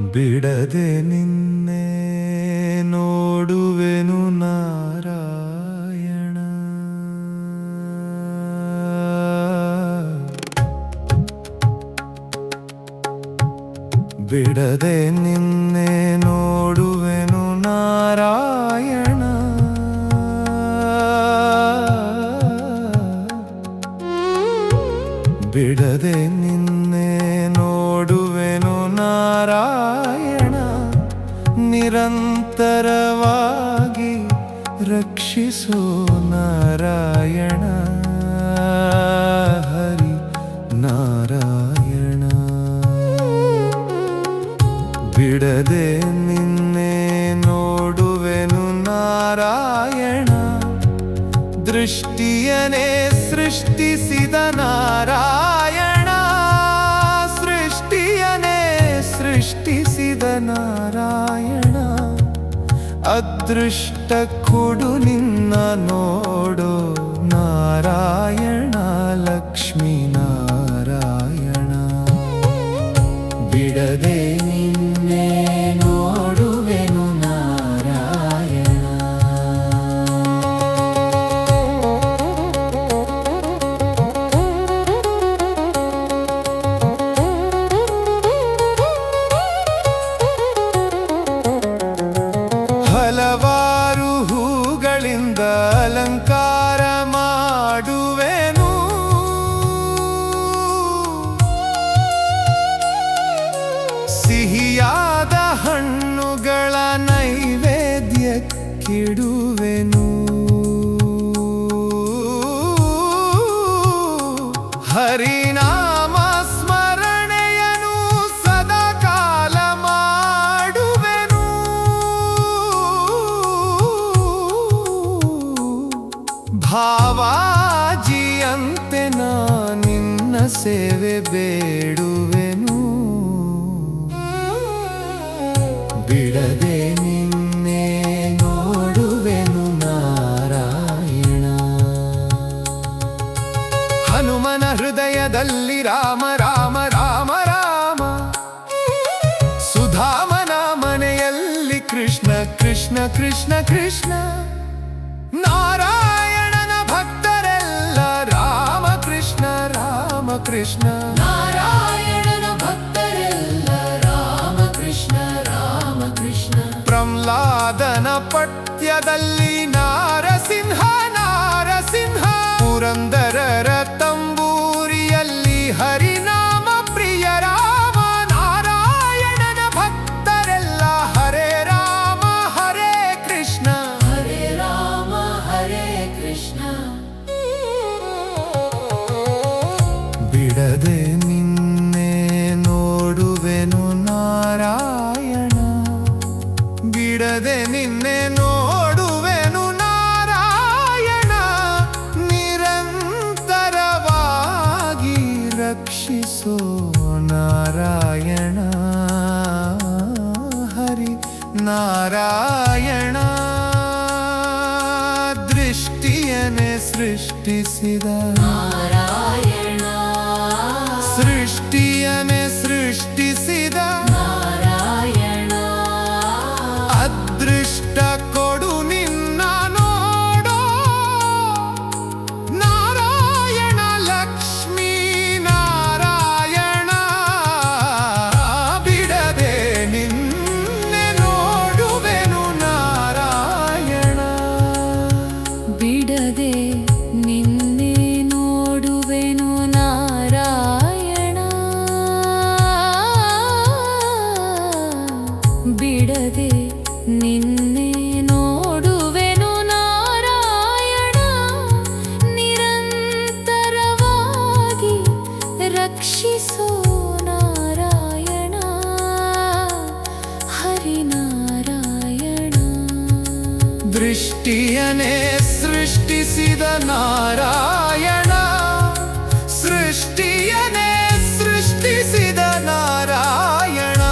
ಬಿಡದೆ ನಿನ್ನೆ ನೋಡುವೆನು ನಾರಾಯಣ. ಬಿಡದೆ ನಿನ್ನೆ ನೋಡುವೆನು ನಾರಾಯಣ. ಬಿಡದೆ ನಿನ್ನೆ ನೋಡುವೆನು ನಾರಾಯಣ. ನಿರಂತರವಾಗಿ ರಕ್ಷಿಸೋ ನಾರಾಯಣ. ಹರಿ ನಾರಾಯಣ. ಬಿಡದೆ ನಿನ್ನೆ ನೋಡುವೆನು ನಾರಾಯಣ. ದೃಷ್ಟಿಯನೇ ಸೃಷ್ಟಿಸಿದ ನಾರಾಯಣ. ಸೃಷ್ಟಿಯನೇ ಸೃಷ್ಟಿಸಿದ ನಾರಾಯಣ. ಅದೃಷ್ಟ ಕೊಡು ನಿನ್ನ ನೋಡೋ ನಾರಾಯಣ. ಲಕ್ಷ್ಮೀ ನಾರಾಯಣ. ಬಿಡದೆ ನಿನ್ನೆ ನೋಡುವೆನು ನಾರಾಯಣ. ಹಲವಾರು ಹೂಗಳಿಂದ ಅಲಂಕಾರ ಮಾಡುವೆನು. ಸಿಹಿಯಾದ ಹಣ್ಣುಗಳ ನೈವೇದ್ಯಕ್ಕಿಡುವೆನು. ಹರಿನಾಮ ಸ್ಮರಣೆಯನು ಸದಾಕಾಲ ಮಾಡುವೆನು. ಭಾವಾಜಿಯಂತೆ ನಾ ನಿನ್ನ ಸೇವೆ ಬೇಡುವೆನು. ಬಿಡದೆ ನಿನ್ನೆ ನೋಡುವೆನು ನಾರಾಯಣ. ಹನುಮನ ಹೃದಯದಲ್ಲಿ ರಾಮ ರಾಮ ರಾಮ ರಾಮ. ಸುಧಾಮನ ಮನೆಯಲ್ಲಿ ಕೃಷ್ಣ ಕೃಷ್ಣ ಕೃಷ್ಣ ಕೃಷ್ಣ. ನಾರಾಯಣನ ಭಕ್ತರೆಲ್ಲ ರಾಮ ಕೃಷ್ಣ ರಾಮ ಕೃಷ್ಣ. ನಾರಾಯಣನ ಭಕ್ತರೆಲ್ಲ ರಾಮ ಕೃಷ್ಣ ರಾಮ ಕೃಷ್ಣ. ಪ್ರಹ್ಲಾದನ ಪಠ್ಯದಲ್ಲಿ ನಾರಸಿಂಹ ನಾರಸಿಂಹ. ಪುರಂದರರ ತಂಬೂರಿಯಲ್ಲಿ ಹರಿನಾಮ ಪ್ರಿಯ ರಾಮ. ನಾರಾಯಣನ ಭಕ್ತರೆಲ್ಲ ಹರೇ ರಾಮ ಹರೇ ಕೃಷ್ಣ. ಹರೇ ರಾಮ ಹರೇ ಕೃಷ್ಣ. ಬಿಡದೆ ನಿನ್ನೆ ನೋಡುವೆನು ನಾರಾಯಣ. ಬಿಡದೆ ನಿನ್ನೆ ನೋಡುವೆನು ನಾರಾಯಣ. ನಿರಂತರವಾಗಿ ರಕ್ಷಿಸೋ ನಾರಾಯಣ. ಹರಿ ನಾರಾಯಣ. ದೃಷ್ಟಿಯನ್ನೇ ಸೃಷ್ಟಿಸಿದ ನಾರಾಯಣ. ಸೃಷ್ಟಿಯನ್ನೇ ಸೃಷ್ಟಿಸಿದ ನಾರಾಯಣ. ಅದೃಷ್ಟ ಕೊಡು ನಿನ್ನ ನೋಡೋ ನಾರಾಯಣ. ಲಕ್ಷ್ಮೀ ನಾರಾಯಣ. ಬಿಡದೆ ನಿನ್ನೆ ನೋಡುವೆನು ನಾರಾಯಣ. ಬಿಡದೆ ನಿನ್ನೆ ನೋಡುವೆನು ನಾರಾಯಣ. ಬಿಡದೆ ನಿನ್ನೆ ನೋಡುವೆನು ನಾರಾಯಣ. ನಿರಂತರವಾಗಿ ರಕ್ಷಿಸೋ ನಾರಾಯಣ. ಹರಿನಾರಾಯಣ. ದೃಷ್ಟಿಯನ್ನೇ ಸೃಷ್ಟಿಸಿದ ನಾರಾಯಣ. ಸೃಷ್ಟಿಯನ್ನೇ ಸೃಷ್ಟಿಸಿದ ನಾರಾಯಣ.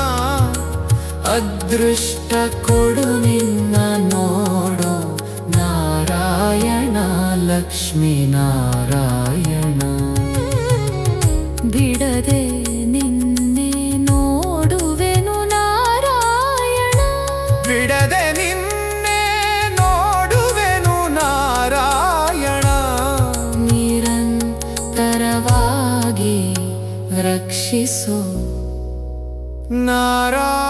ಅದೃಷ್ಟ ಕೊಡು ನಿನ್ನ ನೋಡೋ ನಾರಾಯಣ. ಲಕ್ಷ್ಮೀ ನಾರಾಯಣ. ಬಿಡದೆ ನಿನ್ನೆ ನೋಡುವೆನು ನಾರಾಯಣ. ರಕ್ಷಿಸೋ ನಾರಾಯಣ.